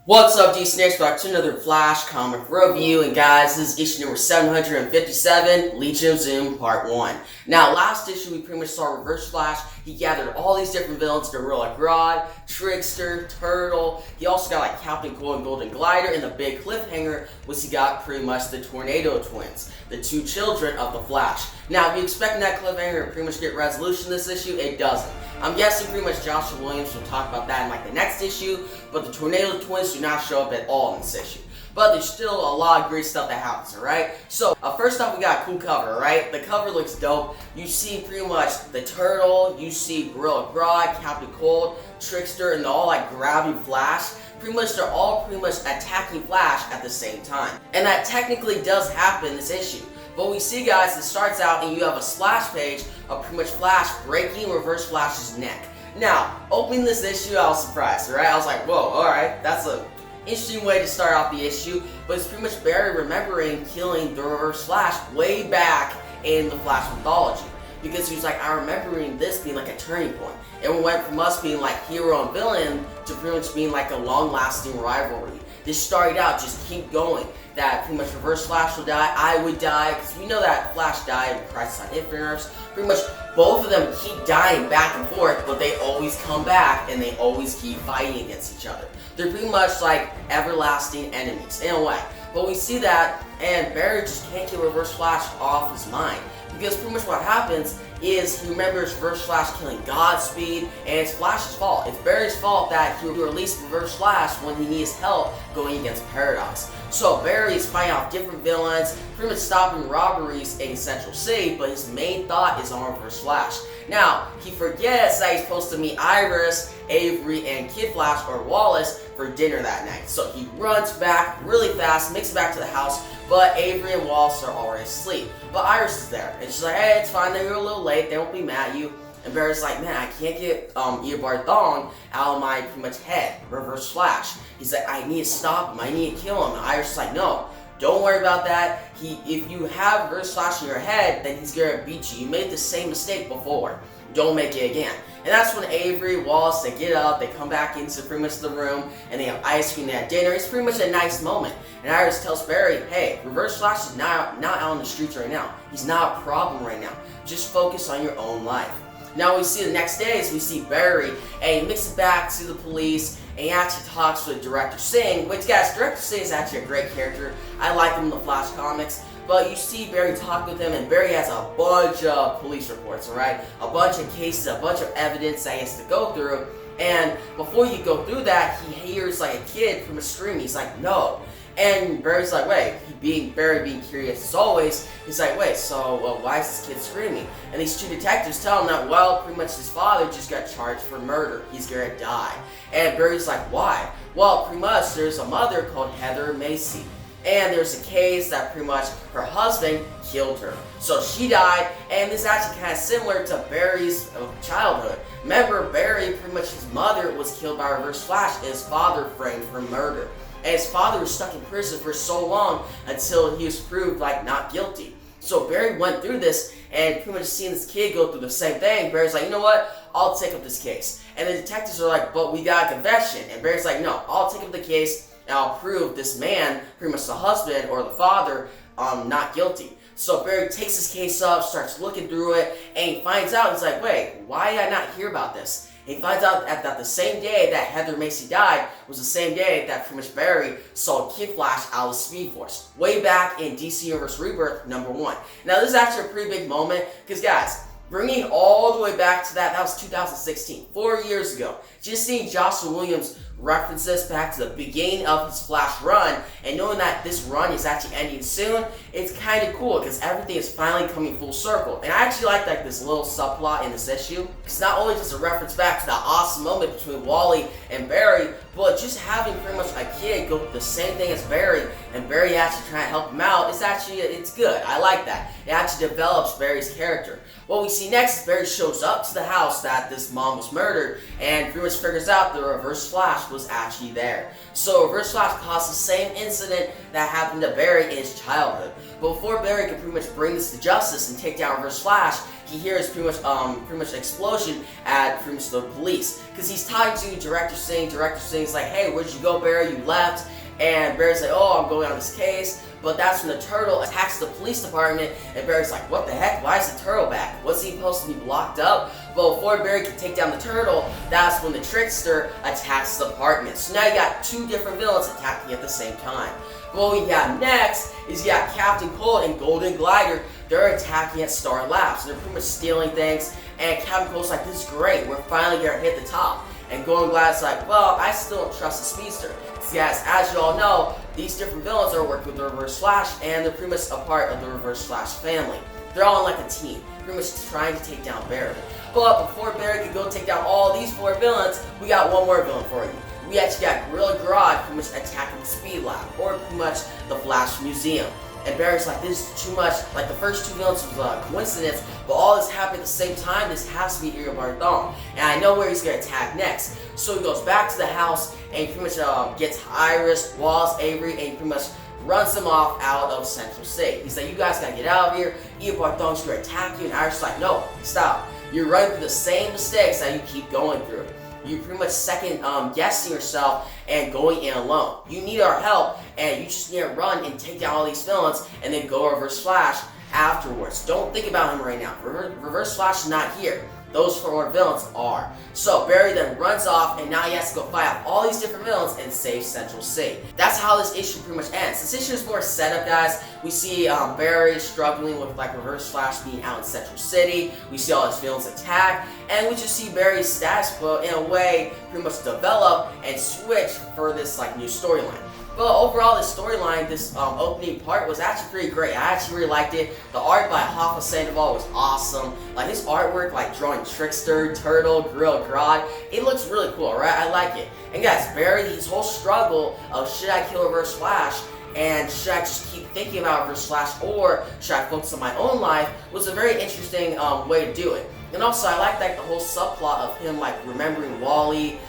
What's up, DC Snakes? Back to another Flash comic review, and guys, this is issue number 757, Legion of Zoom Part 1. Now, last issue we pretty much saw Reverse Flash. He gathered all these different villains to rule like Grodd, Trickster, Turtle. He also got like Captain Cool and Golden Glider, and the big cliffhanger was he got pretty much the Tornado Twins, the two children of the Flash. Now, if you're expecting that cliffhanger to pretty much get resolution this issue, it doesn't. I'm guessing pretty much Joshua Williams will talk about that in like the next issue, but the Tornado Twins do not show up at all in this issue. But there's still a lot of great stuff that happens, alright? So, first off, we got a cool cover, right? The cover looks dope. You see pretty much the Turtle, you see Gorilla Grodd, Captain Cold, Trickster, and they're all like grabbing Flash. Pretty much they're all pretty much attacking Flash at the same time. And that technically does happen in this issue. But we see, guys, it starts out and you have a splash page of pretty much Flash breaking Reverse Flash's neck. Now, opening this issue, I was surprised, right? I was like, whoa, alright, that's a interesting way to start off the issue, but it's pretty much Barry remembering killing the Reverse Flash way back in the Flash mythology. Because he was like, I'm remembering this being like a turning point. And we went from us being like hero and villain to pretty much being like a long-lasting rivalry. This started out, just keep going. That pretty much Reverse Flash will die, I would die, because we know that Flash died in Crisis on Infinite Earths. Pretty much both of them keep dying back and forth, but they always come back and they always keep fighting against each other. They're pretty much like everlasting enemies in a way. But we see that, and Barry just can't get Reverse Flash off his mind. Because pretty much what happens is he remembers Reverse Flash killing Godspeed, and it's Flash's fault. It's Barry's fault that he released Reverse Flash when he needs help going against Paradox. So Barry is fighting off different villains, pretty much stopping robberies in Central City, but his main thought is on Reverse Flash. Now, he forgets that he's supposed to meet Iris, Avery, and Kid Flash, or Wallace, for dinner that night. So he runs back really fast, makes it back to the house, but Avery and Wallace are already asleep. But Iris is there, and she's like, hey, it's fine, they're a little late, they won't be mad at you. And Barry's like, man, I can't get Eobard Thong out of my pretty much head, Reverse Flash. He's like, I need to stop him, I need to kill him. And Iris is like, no, don't worry about that. If you have Reverse Flash in your head, then he's gonna beat you. You made the same mistake before. Don't make it again. And that's when Avery, Wallace, they get up, they come back into pretty much the room, and they have ice cream, they have dinner. It's pretty much a nice moment. And Iris tells Barry, hey, Reverse Flash is not out on the streets right now. He's not a problem right now. Just focus on your own life. Now we see the next day is we see Barry, and he makes it back to the police, and he actually talks with Director Singh, which, guys, Director Singh is actually a great character. I like him in the Flash comics. But you see Barry talk with him, and Barry has a bunch of police reports, alright? A bunch of cases, a bunch of evidence that he has to go through. And before you go through that, he hears like a kid from a scream. He's like, no. And Barry's like, wait, Barry being curious as always, he's like, wait, so why is this kid screaming? And these two detectives tell him that, well, pretty much his father just got charged for murder. He's gonna die. And Barry's like, why? Well, pretty much there's a mother called Heather Macy. And there's a case that pretty much her husband killed her. So she died, and this is actually kind of similar to Barry's childhood. Remember, Barry, pretty much his mother was killed by Reverse Flash, and his father framed for murder. And his father was stuck in prison for so long until he was proved like not guilty. So Barry went through this, and pretty much seeing this kid go through the same thing, Barry's like, you know what, I'll take up this case. And the detectives are like, but we got a confession. And Barry's like, no, I'll take up the case, and I'll prove this man, pretty much the husband or the father, not guilty. So Barry takes his case up, starts looking through it, and he finds out, he's like, wait, why did I not hear about this? And he finds out that the same day that Heather Macy died was the same day that pretty much Barry saw Kid Flash out of Speed Force, way back in DC Universe Rebirth #1. Now this is actually a pretty big moment, because guys, bringing all the way back to that was 2016, 4 years ago. Just seeing Joshua Williams reference this back to the beginning of his Flash run, and knowing that this run is actually ending soon, it's kind of cool because everything is finally coming full circle. And I actually like this little subplot in this issue, because not only does it reference back to that awesome moment between Wally and Barry, but just having pretty much a kid go through the same thing as Barry, and Barry actually trying to help him out, it's good. I like that. It actually develops Barry's character. What we see next is Barry shows up to the house that this mom was murdered, and pretty much figures out the Reverse Flash Flash was actually there. So Reverse Flash caused the same incident that happened to Barry in his childhood. But before Barry could pretty much bring this to justice and take down Reverse Flash, he hears pretty much explosion at pretty much the police, because he's talking to Director Singh. Director Singh's like, "Hey, where'd you go, Barry? You left." And Barry's like, "Oh, I'm going on this case." But that's when the turtle attacks the police department, and Barry's like, "What the heck? Why is the turtle back? Was he supposed to be locked up?" But before Barry can take down the turtle, that's when the trickster attacks the department. So now you got two different villains attacking at the same time. But what we got next is you got Captain Cold and Golden Glider. They're attacking at Star Labs. They're pretty much stealing things, and Captain Cold's like, "This is great. We're finally gonna hit the top." And Golden Glider's like, "Well, I still don't trust the Speedster." So guys, as you all know, these different villains are working with the Reverse Flash, and they're pretty much a part of the Reverse Flash family. They're all in like a team, pretty much trying to take down Barry. But before Barry could go take down all these four villains, we got one more villain for you. We actually got Gorilla Grodd pretty much attacking the Speed Lab, or pretty much the Flash Museum. And Barry's like, "This is too much. Like, the first two villains was a coincidence, but all this happened at the same time. This has to be Eobard Thawne. And I know where he's going to attack next." So he goes back to the house, and he pretty much gets Iris, Wallace, Avery, and he pretty much runs them off out of Central State. He's like, "You guys got to get out of here. Eobard Thawne's going to attack you." And Iris is like, "No, stop. You're running through the same mistakes that you keep going through. You're pretty much second guessing yourself and going in alone. You need our help, and you just need to run and take down all these villains and then go Reverse Flash afterwards. Don't think about him right now. Reverse Flash is not here. Those four villains are." So Barry then runs off, and now he has to go fight off all these different villains and save Central State. That's how this issue pretty much ends. This issue is more setup, guys. We see Barry struggling with like Reverse Flash being out in Central City. We see all his villains attack, and we just see Barry's status quo in a way pretty much develop and switch for this like new storyline. But overall, this storyline, this opening part was actually pretty great. I actually really liked it. The art by Hoffa Sandoval was awesome. Like, his artwork, like drawing Trickster, Turtle, Gorilla Grodd, it looks really cool, right? I like it. And guys, Barry, his whole struggle of should I kill Reverse Flash, and should I just keep thinking about Reverse Flash, or should I focus on my own life, was a very interesting way to do it. And also, I like the whole subplot of him like remembering Wally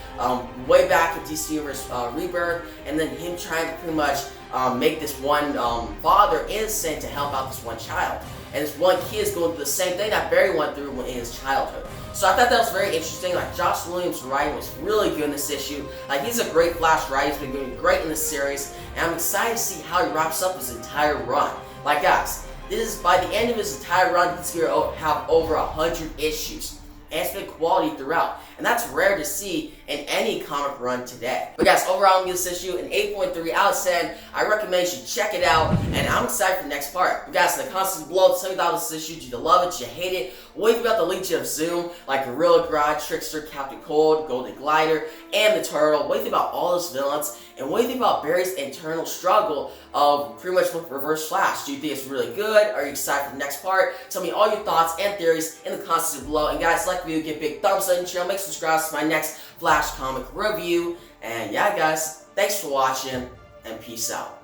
way back in DC Universe Rebirth, and then him trying to pretty much make this one father innocent to help out this one child. And this one kid is going through the same thing that Barry went through in his childhood. So I thought that was very interesting. Like, Josh Williams' writing was really good in this issue. Like, he's a great Flash writer. He's been doing great in this series, and I'm excited to see how he wraps up his entire run. Like, guys, this is, by the end of his entire run, he's going to have over 100 issues. And it's been quality throughout. And that's rare to see in any comic run today. But guys, overall, I'm giving this issue an 8.3 out of 10. I recommend you check it out, and I'm excited for the next part. But guys, in the comments below, tell me about this issue. Do you love it? Do you hate it? What do you think about the Legion of Zoom, like Gorilla Grodd, Trickster, Captain Cold, Golden Glider, and the Turtle? What do you think about all those villains? And what do you think about Barry's internal struggle of pretty much with Reverse Flash? Do you think it's really good? Are you excited for the next part? Tell me all your thoughts and theories in the comments below. And guys, like the video, give a big thumbs up and channel, make subscribe to my next Flash comic review. And yeah, guys, thanks for watching, and peace out.